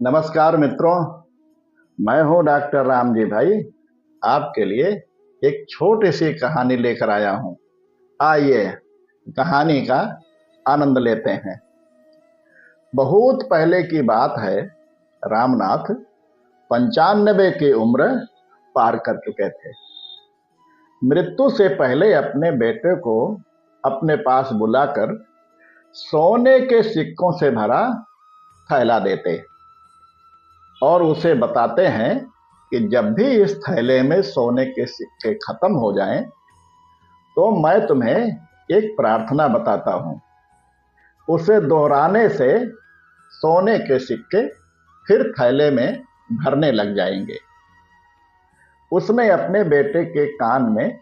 नमस्कार मित्रों, मैं हूं डॉक्टर राम जी भाई। आपके लिए एक छोटी सी कहानी लेकर आया हूं। आइए कहानी का आनंद लेते हैं। बहुत पहले की बात है। रामनाथ 95 की उम्र पार कर चुके थे। मृत्यु से पहले अपने बेटे को अपने पास बुलाकर सोने के सिक्कों से भरा थैला देते और उसे बताते हैं कि जब भी इस थैले में सोने के सिक्के खत्म हो जाएं, तो मैं तुम्हें एक प्रार्थना बताता हूं। उसे दोहराने से सोने के सिक्के फिर थैले में भरने लग जाएंगे। उसने अपने बेटे के कान में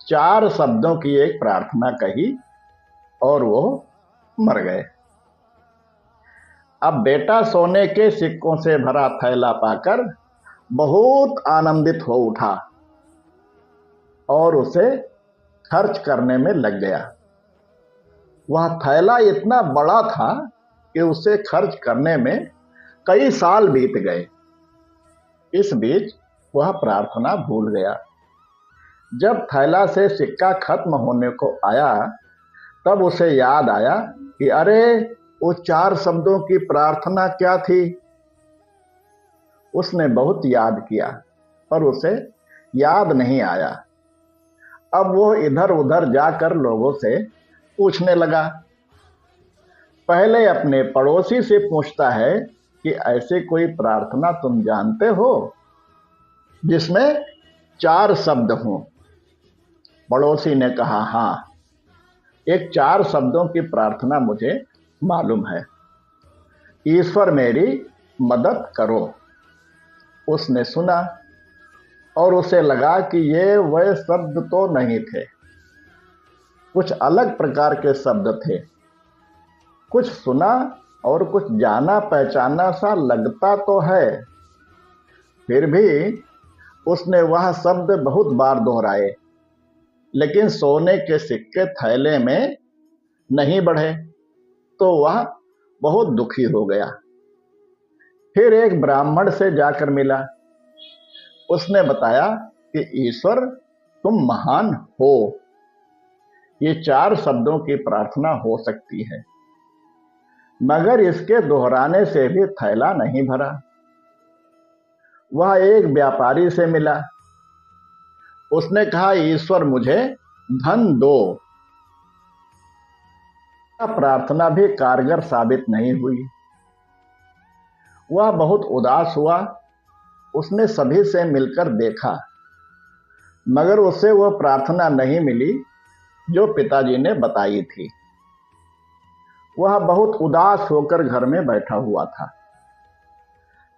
4 शब्दों की एक प्रार्थना कही और वो मर गए। अब बेटा सोने के सिक्कों से भरा थैला पाकर बहुत आनंदित हो उठा और उसे खर्च करने में लग गया। वह थैला इतना बड़ा था कि उसे खर्च करने में कई साल बीत गए। इस बीच वह प्रार्थना भूल गया। जब थैला से सिक्का खत्म होने को आया, तब उसे याद आया कि अरे, वो 4 शब्दों की प्रार्थना क्या थी। उसने बहुत याद किया पर उसे याद नहीं आया। अब वो इधर उधर जाकर लोगों से पूछने लगा। पहले अपने पड़ोसी से पूछता है कि ऐसे कोई प्रार्थना तुम जानते हो जिसमें 4 शब्द हों। पड़ोसी ने कहा, हाँ, एक 4 शब्दों की प्रार्थना मुझे मालूम है। ईश्वर मेरी मदद करो। उसने सुना और उसे लगा कि ये वह शब्द तो नहीं थे, कुछ अलग प्रकार के शब्द थे। कुछ सुना और कुछ जाना पहचाना सा लगता तो है। फिर भी उसने वह शब्द बहुत बार दोहराए, लेकिन सोने के सिक्के थैले में नहीं बढ़े, तो वह बहुत दुखी हो गया। फिर एक ब्राह्मण से जाकर मिला। उसने बताया कि ईश्वर तुम महान हो। ये 4 शब्दों की प्रार्थना हो सकती है, मगर इसके दोहराने से भी थैला नहीं भरा। वह एक व्यापारी से मिला। उसने कहा, ईश्वर मुझे धन दो। प्रार्थना भी कारगर साबित नहीं हुई। वह बहुत उदास हुआ। उसने सभी से मिलकर देखा, मगर उसे वह प्रार्थना नहीं मिली जो पिताजी ने बताई थी। वह बहुत उदास होकर घर में बैठा हुआ था।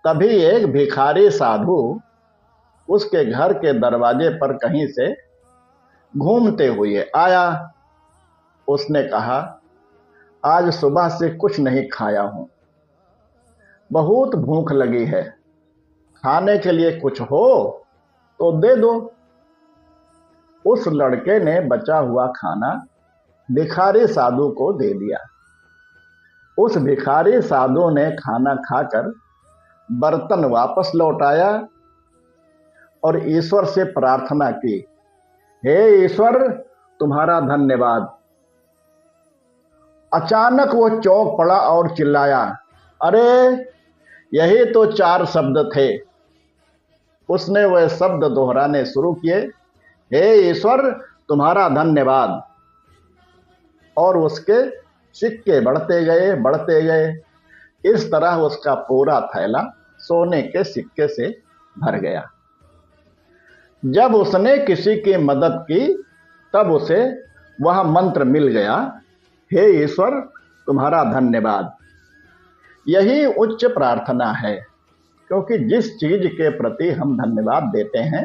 तभी एक भिखारी साधु उसके घर के दरवाजे पर कहीं से घूमते हुए आया। उसने कहा, आज सुबह से कुछ नहीं खाया हूं, बहुत भूख लगी है। खाने के लिए कुछ हो तो दे दो। उस लड़के ने बचा हुआ खाना भिखारी साधु को दे दिया। उस भिखारी साधु ने खाना खाकर बर्तन वापस लौटाया और ईश्वर से प्रार्थना की, हे ईश्वर, तुम्हारा धन्यवाद। अचानक वो चौंक पड़ा और चिल्लाया, अरे, यही तो 4 शब्द थे। उसने वह शब्द दोहराने शुरू किए, हे ईश्वर, तुम्हारा धन्यवाद। और उसके सिक्के बढ़ते गए। इस तरह उसका पूरा थैला सोने के सिक्के से भर गया। जब उसने किसी की मदद की, तब उसे वह मंत्र मिल गया, हे ईश्वर, तुम्हारा धन्यवाद। यही उच्च प्रार्थना है, क्योंकि जिस चीज के प्रति हम धन्यवाद देते हैं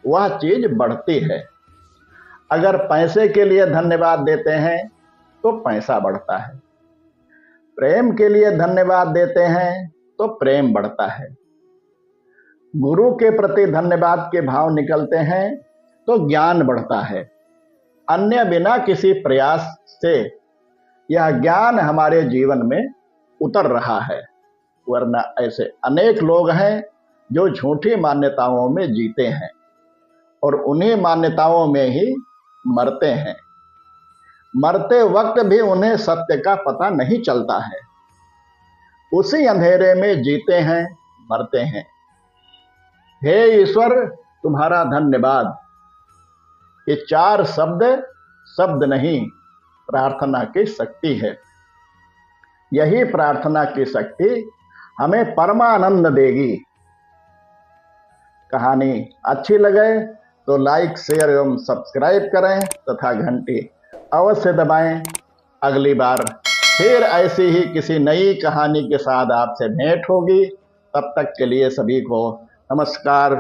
वह चीज बढ़ती है। अगर पैसे के लिए धन्यवाद देते हैं तो पैसा बढ़ता है। प्रेम के लिए धन्यवाद देते हैं तो प्रेम बढ़ता है। गुरु के प्रति धन्यवाद के भाव निकलते हैं तो ज्ञान बढ़ता है। अन्य बिना किसी प्रयास से यह ज्ञान हमारे जीवन में उतर रहा है। वरना ऐसे अनेक लोग हैं जो झूठी मान्यताओं में जीते हैं और उन्हीं मान्यताओं में ही मरते हैं। मरते वक्त भी उन्हें सत्य का पता नहीं चलता है, उसी अंधेरे में जीते हैं, मरते हैं। हे ईश्वर, तुम्हारा धन्यवाद। ये 4 शब्द शब्द नहीं, प्रार्थना की शक्ति है। यही प्रार्थना की शक्ति हमें परमानंद देगी। कहानी अच्छी लगे तो लाइक, शेयर एवं सब्सक्राइब करें तथा घंटी अवश्य दबाएं। अगली बार फिर ऐसी ही किसी नई कहानी के साथ आपसे भेंट होगी। तब तक के लिए सभी को नमस्कार।